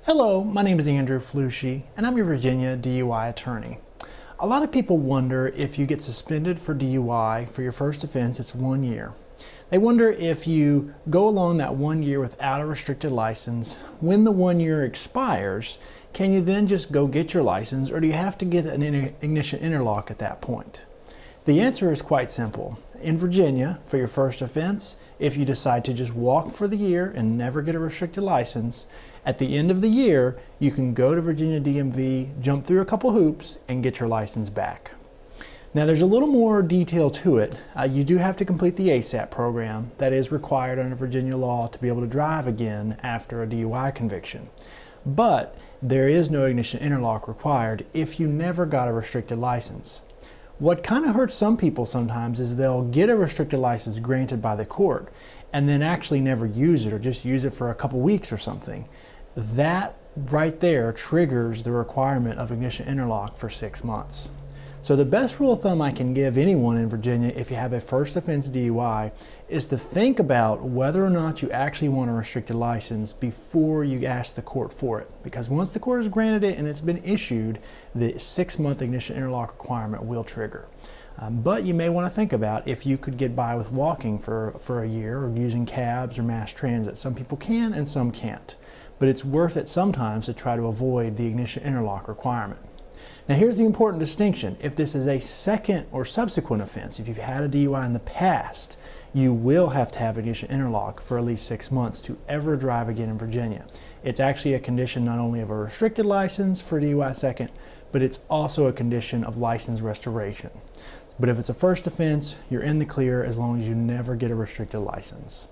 Hello, my name is Andrew Flushy, and I'm your Virginia DUI attorney. A lot of people wonder if you get suspended for DUI for your first offense, it's 1 year. They wonder if you go along that 1 year without a restricted license, when the 1 year expires, can you then just go get your license, or do you have to get an ignition interlock at that point? The answer is quite simple. In Virginia, for your first offense, if you decide to just walk for the year and never get a restricted license, at the end of the year, you can go to Virginia DMV, jump through a couple hoops, and get your license back. Now there's a little more detail to it. You do have to complete the ASAP program that is required under Virginia law to be able to drive again after a DUI conviction. But there is no ignition interlock required if you never got a restricted license. What kind of hurts some people sometimes is they'll get a restricted license granted by the court and then actually never use it, or just use it for a couple weeks or something. That right there triggers the requirement of ignition interlock for 6 months. So the best rule of thumb I can give anyone in Virginia if you have a first offense DUI is to think about whether or not you actually want a restricted license before you ask the court for it. Because once the court has granted it and it's been issued, the 6-month ignition interlock requirement will trigger. But you may want to think about if you could get by with walking for a year, or using cabs or mass transit. Some people can and some can't. But it's worth it sometimes to try to avoid the ignition interlock requirement. Now here's the important distinction. If this is a second or subsequent offense, if you've had a DUI in the past, you will have to have ignition interlock for at least 6 months to ever drive again in Virginia. It's actually a condition not only of a restricted license for DUI second, but it's also a condition of license restoration. But if it's a first offense, you're in the clear as long as you never get a restricted license.